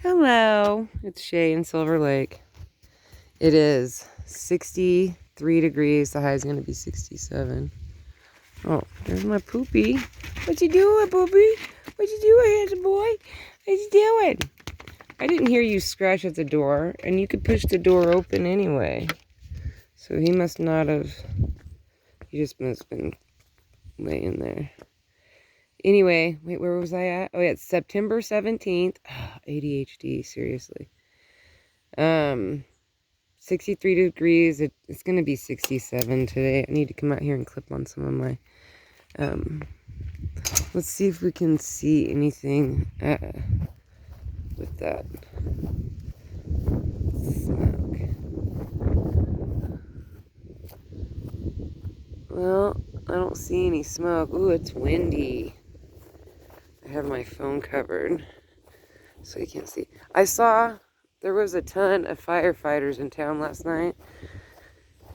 Hello, it's Shay in Silver Lake. It is 63 degrees. The high is going to be 67. Oh, there's my poopy. What you doing, poopy? What you doing, handsome boy? What you doing? I didn't hear you scratch at the door, and you could push the door open anyway. So he must not have. He just must have been laying there. Anyway, wait, where was I at? Oh, yeah, it's September 17th. ADHD, seriously. 63 degrees. It's going to be 67 today. I need to come out here and clip on some of my, let's see if we can see anything with that smoke. Well, I don't see any smoke. Ooh, it's windy. I have my phone covered so you can't see. I saw there was a ton of firefighters in town last night.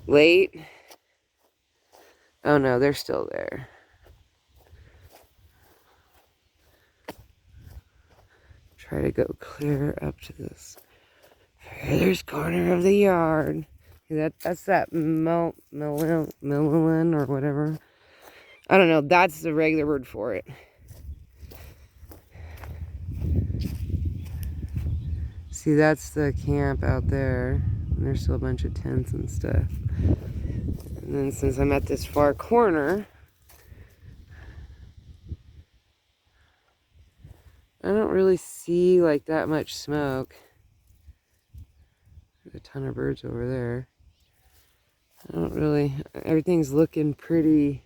Late. Oh no, they're still there. Try to go clear up to this furthest corner of the yard. That's that Millen or whatever. I don't know. That's the regular word for it. See, that's the camp out there. And there's still a bunch of tents and stuff. And then since I'm at this far corner, I don't really see like that much smoke. There's a ton of birds over there. I don't really, everything's looking pretty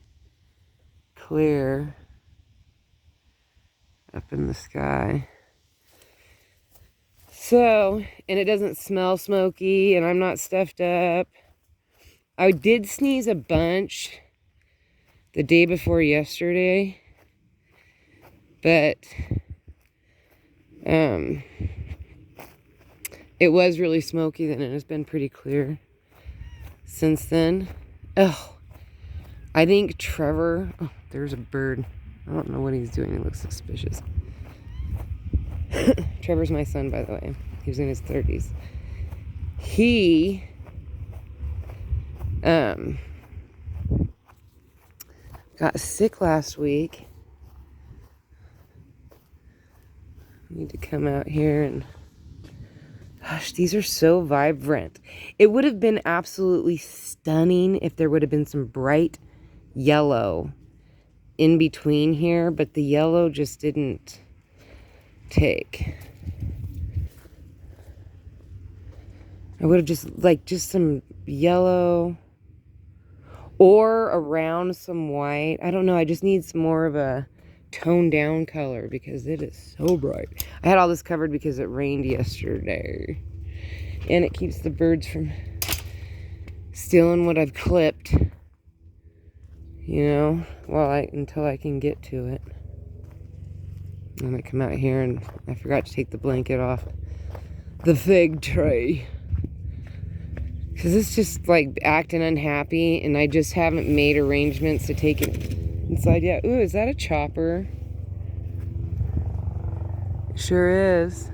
clear up in the sky. So, and it doesn't smell smoky, and I'm not stuffed up. I did sneeze a bunch the day before yesterday, but it was really smoky then, and it has been pretty clear since then. Oh, I think Trevor, oh, there's a bird. I don't know what he's doing. He looks suspicious. Trevor's my son, by the way. He was in his 30s. He got sick last week. Need to come out here and gosh, these are so vibrant. It would have been absolutely stunning if there would have been some bright yellow in between here, but the yellow just didn't take. I would have just some yellow or around some white. I don't know. I just need some more of a toned down color because it is so bright. I had all this covered because it rained yesterday. And it keeps the birds from stealing what I've clipped. You know, until I can get to it. And I come out here and I forgot to take the blanket off the fig tray. Because it's just like acting unhappy, and I just haven't made arrangements to take it inside yet. Ooh, is that a chopper? It sure is.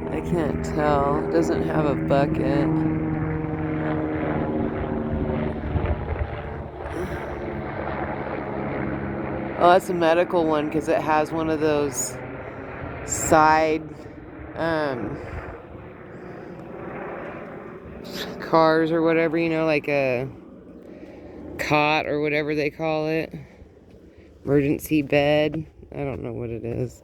I can't tell. It doesn't have a bucket. Oh, that's a medical one because it has one of those side cars or whatever, you know, like a cot or whatever they call it. Emergency bed. I don't know what it is.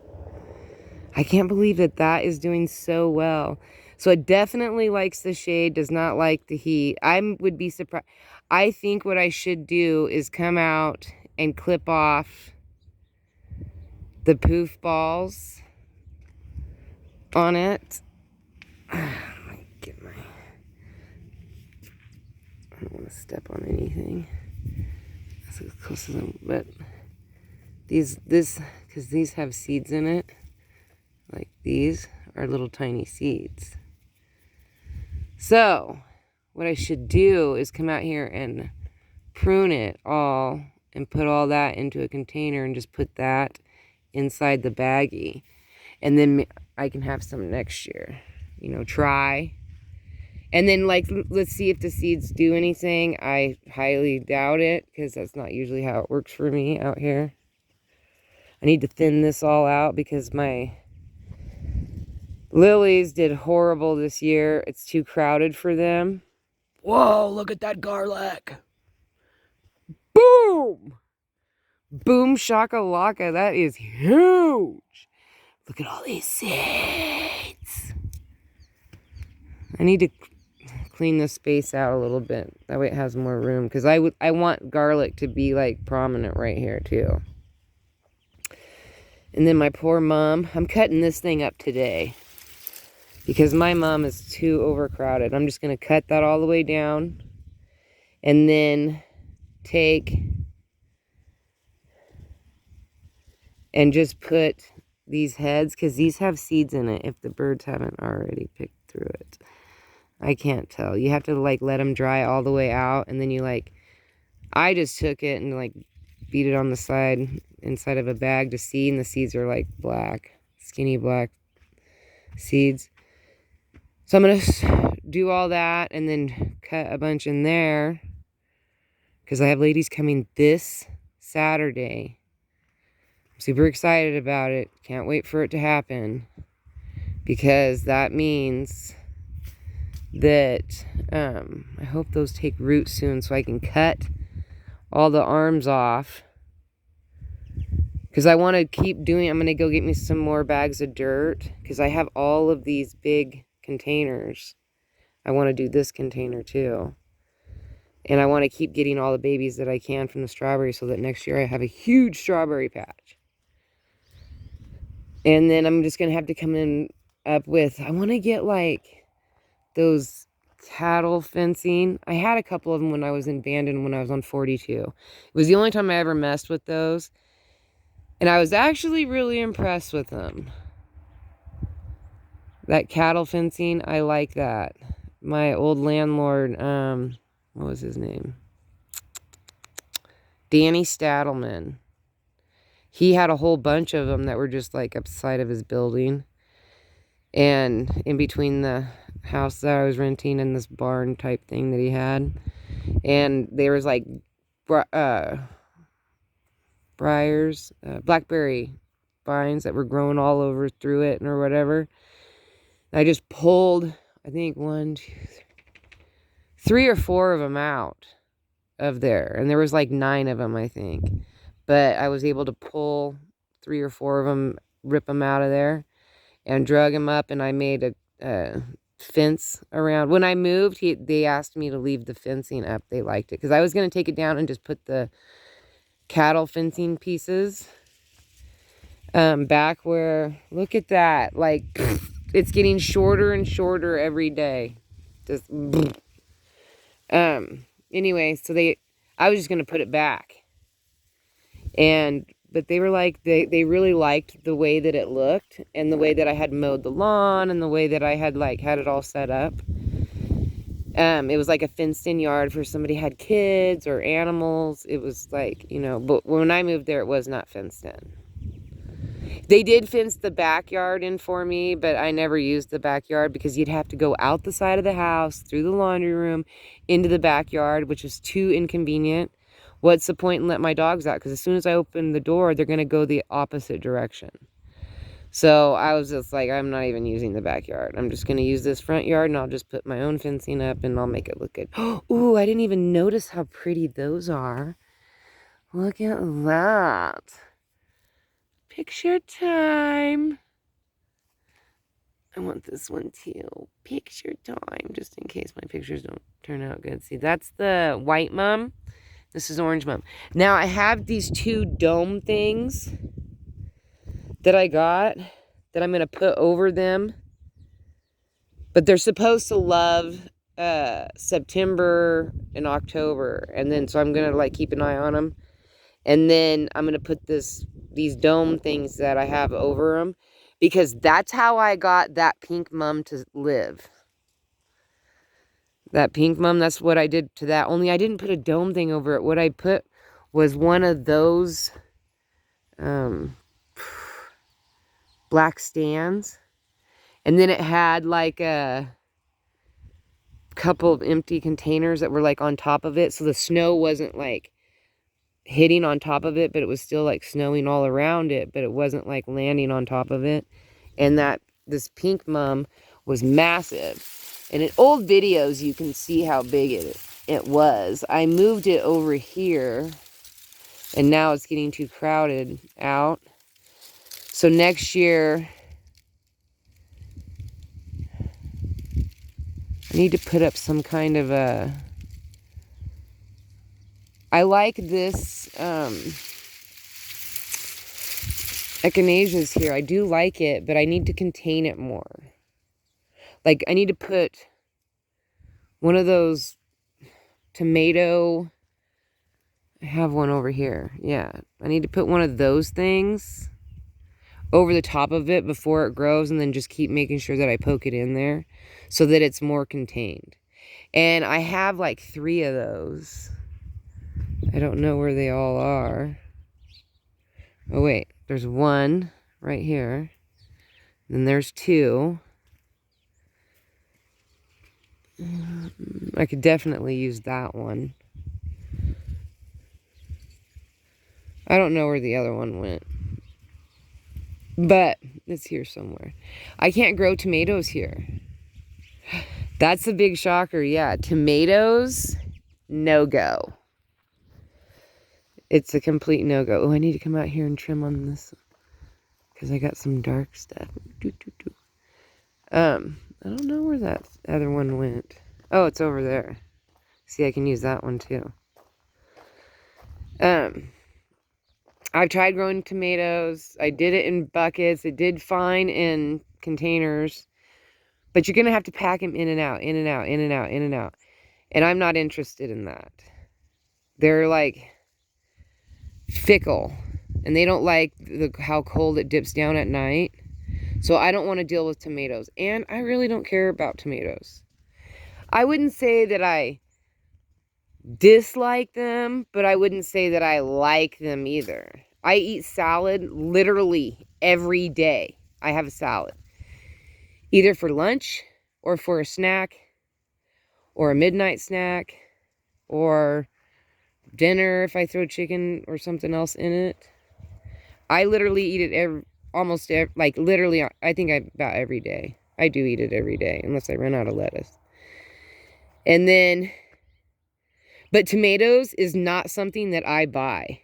I can't believe that is doing so well. So it definitely likes the shade, does not like the heat. I would be surprised. I think what I should do is come out and clip off the poof balls on it. I don't want to step on anything. That's as close as I'm, but because these have seeds in it, like these are little tiny seeds. So what I should do is come out here and prune it all and put all that into a container and just put that inside the baggie. And then I can have some next year, you know, try. And then, like, let's see if the seeds do anything. I highly doubt it, because that's not usually how it works for me out here. I need to thin this all out because my lilies did horrible this year. It's too crowded for them. Whoa, look at that garlic. Boom! Boom shakalaka. That is huge. Look at all these seeds. I need to clean this space out a little bit. That way it has more room. Because I want garlic to be like prominent right here too. And then my poor mom. I'm cutting this thing up today. Because my mom is too overcrowded. I'm just going to cut that all the way down. And then take and just put these heads. Because these have seeds in it if the birds haven't already picked through it. I can't tell. You have to like let them dry all the way out, and then you like, I just took it and like beat it on the side inside of a bag to see, and the seeds are like black, skinny black seeds. So I'm gonna do all that and then cut a bunch in there because I have ladies coming this Saturday. I'm super excited about it. Can't wait for it to happen, because that means that I hope those take root soon so I can cut all the arms off, because I want to keep doing. I'm going to go get me some more bags of dirt because I have all of these big containers. I want to do this container too, and I want to keep getting all the babies that I can from the strawberries so that next year I have a huge strawberry patch. And then I'm just going to have to come in up with, I want to get like those cattle fencing. I had a couple of them when I was in Bandon when I was on 42. It was the only time I ever messed with those. And I was actually really impressed with them. That cattle fencing, I like that. My old landlord, what was his name? Danny Stadelman. He had a whole bunch of them that were just like upside of his building. And in between the house that I was renting and this barn type thing that he had. And there was like briars, blackberry vines that were growing all over through it or whatever. And I just pulled, I think 3 or 4 of them out of there. And there was like 9 of them, I think. But I was able to pull 3 or 4 of them, rip them out of there, and drug them up, and I made a fence around. When I moved, they asked me to leave the fencing up. They liked it because I was going to take it down and just put the cattle fencing pieces back where, look at that, like it's getting shorter and shorter every day. Just anyway, so I was just going to put it back, but they were like, they really liked the way that it looked and the way that I had mowed the lawn and the way that I had like had it all set up. It was like a fenced in yard for somebody had kids or animals. It was like, you know, but when I moved there, it was not fenced in. They did fence the backyard in for me, but I never used the backyard because you'd have to go out the side of the house, through the laundry room, into the backyard, which was too inconvenient. What's the point in letting my dogs out? Because as soon as I open the door, they're going to go the opposite direction. So I was just like, I'm not even using the backyard. I'm just going to use this front yard, and I'll just put my own fencing up, and I'll make it look good. Ooh, I didn't even notice how pretty those are. Look at that. Picture time. I want this one too. Picture time, just in case my pictures don't turn out good. See, that's the white mum. This is orange mum. Now, I have these 2 dome things that I got that I'm going to put over them. But they're supposed to love September and October. And then, so I'm going to like keep an eye on them. And then I'm going to put these dome things that I have over them. Because that's how I got that pink mum to live. That pink mum, that's what I did to that. Only I didn't put a dome thing over it. What I put was one of those black stands. And then it had like a couple of empty containers that were like on top of it. So the snow wasn't like hitting on top of it, but it was still like snowing all around it, but it wasn't like landing on top of it. And this pink mum was massive. And in old videos, you can see how big it was. I moved it over here, and now it's getting too crowded out. So next year, I need to put up some kind of a... I like this echinaceas here. I do like it, but I need to contain it more. Like, I need to put one of those tomato... I have one over here. Yeah. I need to put one of those things over the top of it before it grows, and then just keep making sure that I poke it in there so that it's more contained. And I have like 3 of those. I don't know where they all are. Oh, wait. There's one right here. Then there's 2. I could definitely use that one. I don't know where the other one went. But it's here somewhere. I can't grow tomatoes here. That's the big shocker. Yeah, tomatoes, no-go. It's a complete no-go. Oh, I need to come out here and trim on this because I got some dark stuff. I don't know where that other one went. Oh, it's over there. See, I can use that one too. I've tried growing tomatoes. I did it in buckets. It did fine in containers. But you're going to have to pack them in and out, in and out, in and out, in and out. And I'm not interested in that. They're like fickle. And they don't like how cold it dips down at night. So I don't want to deal with tomatoes. And I really don't care about tomatoes. I wouldn't say that I dislike them, but I wouldn't say that I like them either. I eat salad literally every day. I have a salad. Either for lunch, or for a snack, or a midnight snack, or dinner if I throw chicken or something else in it. I literally eat it literally, I think about every day. I do eat it every day, unless I run out of lettuce. And then, but tomatoes is not something that I buy.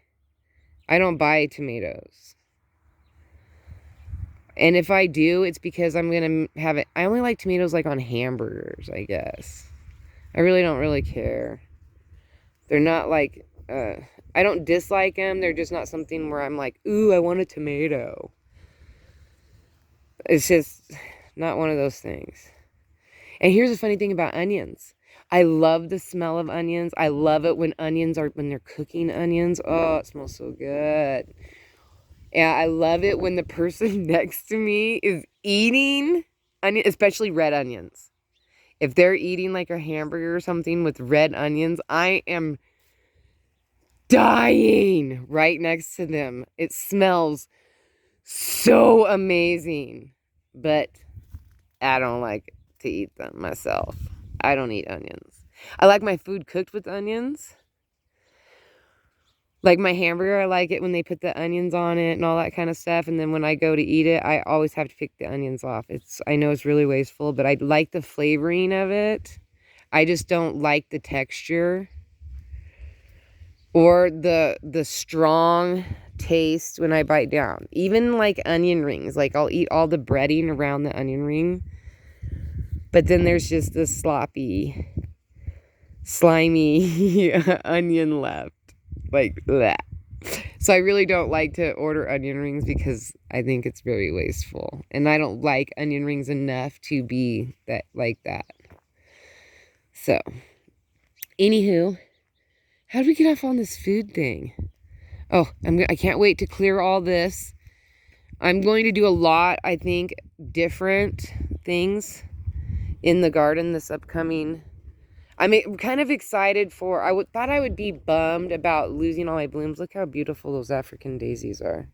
I don't buy tomatoes. And if I do, it's because I'm going to have it. I only like tomatoes like on hamburgers, I guess. I really don't really care. They're not like, I don't dislike them. They're just not something where I'm like, ooh, I want a tomato. It's just not one of those things. And here's the funny thing about onions. I love the smell of onions. I love it when they're cooking onions. Oh, it smells so good. Yeah, I love it when the person next to me is eating onion, especially red onions. If they're eating like a hamburger or something with red onions, I am dying right next to them. It smells so amazing, but I don't like to eat them myself. I don't eat onions. I like my food cooked with onions. Like my hamburger, I like it when they put the onions on it and all that kind of stuff. And then when I go to eat it, I always have to pick the onions off. I know it's really wasteful, but I like the flavoring of it. I just don't like the texture or the strong taste when I bite down. Even like onion rings, like I'll eat all the breading around the onion ring. But then there's just this sloppy, slimy onion left. Like that. So I really don't like to order onion rings because I think it's very wasteful. And I don't like onion rings enough to be like that. So, anywho, how did we get off on this food thing? Oh, I can't wait to clear all this. I'm going to do a lot, I think, different things in the garden this upcoming. I'm kind of excited for, thought I would be bummed about losing all my blooms. Look how beautiful those African daisies are.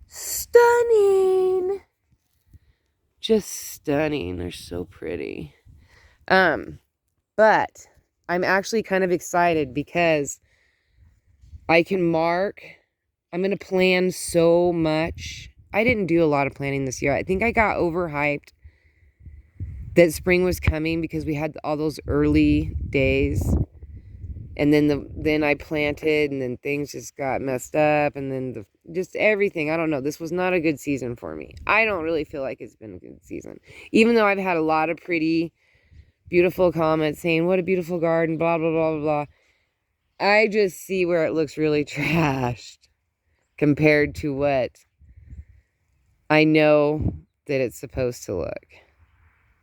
Stunning. Just stunning. They're so pretty. But I'm actually kind of excited because I can mark. I'm going to plan so much. I didn't do a lot of planning this year. I think I got overhyped that spring was coming because we had all those early days. And then I planted, and then things just got messed up, and then just everything. I don't know. This was not a good season for me. I don't really feel like it's been a good season. Even though I've had a lot of pretty, beautiful comments saying, what a beautiful garden, blah, blah, blah, blah, blah. I just see where it looks really trashed compared to what I know that it's supposed to look.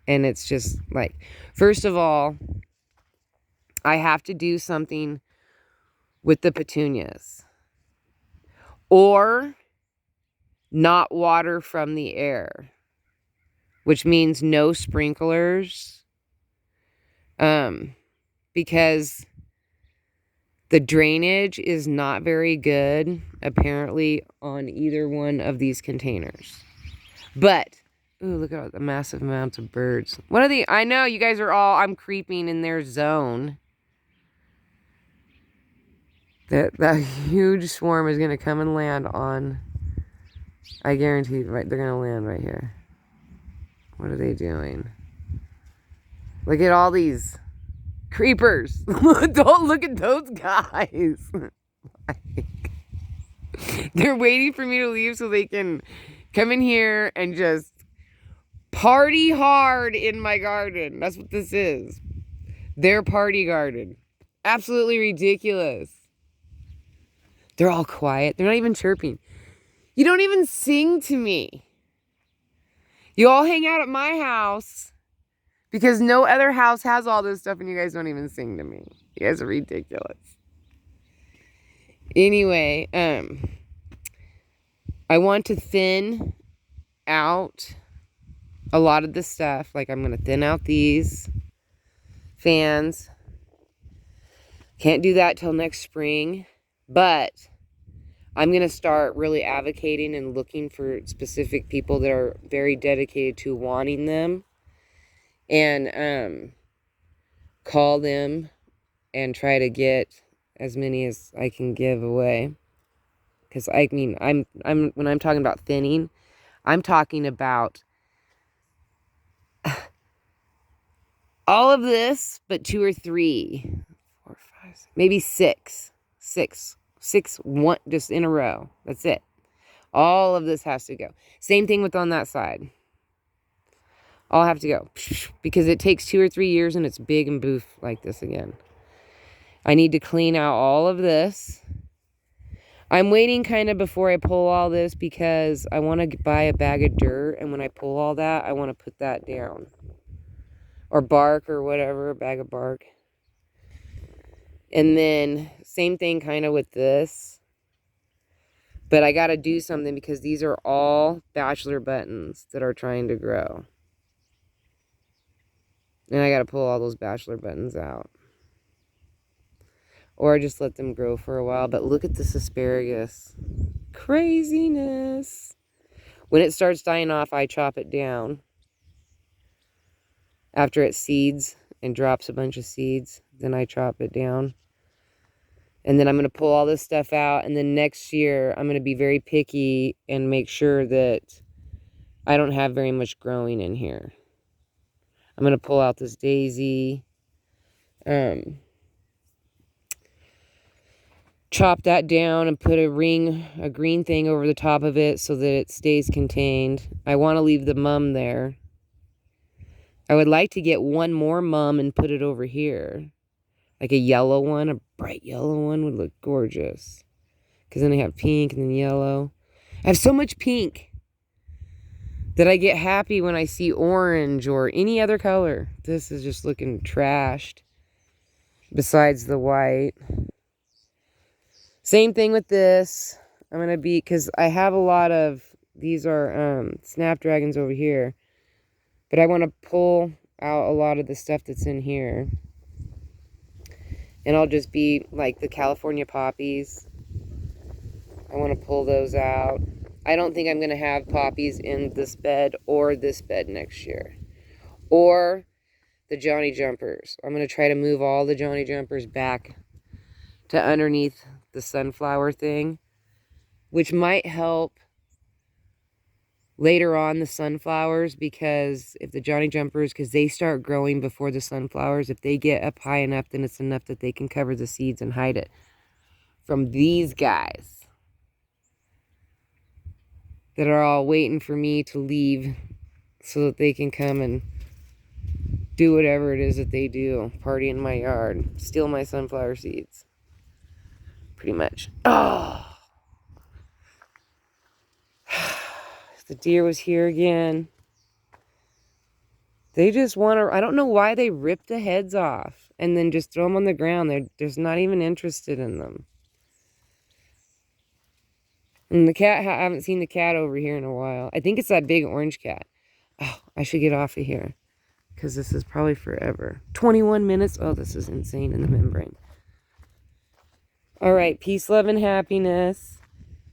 And it's just like, first of all, I have to do something with the petunias. Or not water from the air. Which means no sprinklers. Because the drainage is not very good, apparently, on either one of these containers. But, ooh, look at the massive amounts of birds. What are the, I know you guys are all, I'm creeping in their zone. That huge swarm is going to come and land on, I guarantee, right, they're going to land right here. What are they doing? Look at all these creepers. Don't look at those guys. They're waiting for me to leave so they can come in here and just party hard in my garden. That's what this is. Their party garden. Absolutely ridiculous. They're all quiet. They're not even chirping. You don't even sing to me. You all hang out at my house because no other house has all this stuff and you guys don't even sing to me. You guys are ridiculous. Anyway, I want to thin out a lot of the stuff. Like I'm going to thin out these fans. Can't do that till next spring, but I'm going to start really advocating and looking for specific people that are very dedicated to wanting them and call them and try to get as many as I can give away. Because I mean, I'm when I'm talking about thinning, I'm talking about all of this, but 2 or 3, 4, 5, 6, maybe 6, 1 just in a row. That's it. All of this has to go. Same thing with on that side. All have to go because it takes 2 or 3 years and it's big and boof like this again. I need to clean out all of this. I'm waiting kind of before I pull all this because I want to buy a bag of dirt, and when I pull all that, I want to put that down. Or bark or whatever, a bag of bark. And then same thing kind of with this. But I got to do something because these are all bachelor buttons that are trying to grow. And I got to pull all those bachelor buttons out. Or just let them grow for a while. But look at this asparagus. Craziness. When it starts dying off, I chop it down. After it seeds and drops a bunch of seeds, then I chop it down. And then I'm going to pull all this stuff out. And then next year, I'm going to be very picky and make sure that I don't have very much growing in here. I'm going to pull out this daisy. Chop that down and put a green thing over the top of it so that it stays contained. I want to leave the mum there. I would like to get one more mum and put it over here. Like a yellow one, a bright yellow one would look gorgeous. Because then I have pink and then yellow. I have so much pink that I get happy when I see orange or any other color. This is just looking trashed. Besides the white. Same thing with this. I'm going to be, because I have a lot of, these are snapdragons over here. But I want to pull out a lot of the stuff that's in here. And I'll just be like the California poppies. I want to pull those out. I don't think I'm going to have poppies in this bed or this bed next year. Or the Johnny Jumpers. I'm going to try to move all the Johnny Jumpers back to underneath the sunflower thing, which might help later on the sunflowers, because if the Johnny Jumpers, because they start growing before the sunflowers, if they get up high enough, then it's enough that they can cover the seeds and hide it from these guys that are all waiting for me to leave so that they can come and do whatever it is that they do. Party in my yard. Steal my sunflower seeds. Pretty much. Oh! The deer was here again. They just want to... I don't know why they rip the heads off and then just throw them on the ground. They're just not even interested in them. And the cat... I haven't seen the cat over here in a while. I think it's that big orange cat. Oh, I should get off of here, because this is probably forever. 21 minutes? Oh, this is insane in the membrane. All right. Peace, love, and happiness.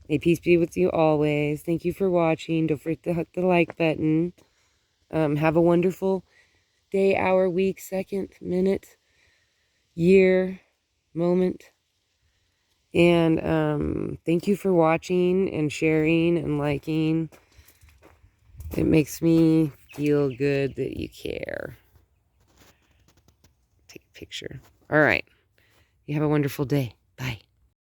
May peace be with you always. Thank you for watching. Don't forget to hit the like button. Have a wonderful day, hour, week, second, minute, year, moment. And thank you for watching and sharing and liking. It makes me feel good that you care. Take a picture. All right. You have a wonderful day. Bye.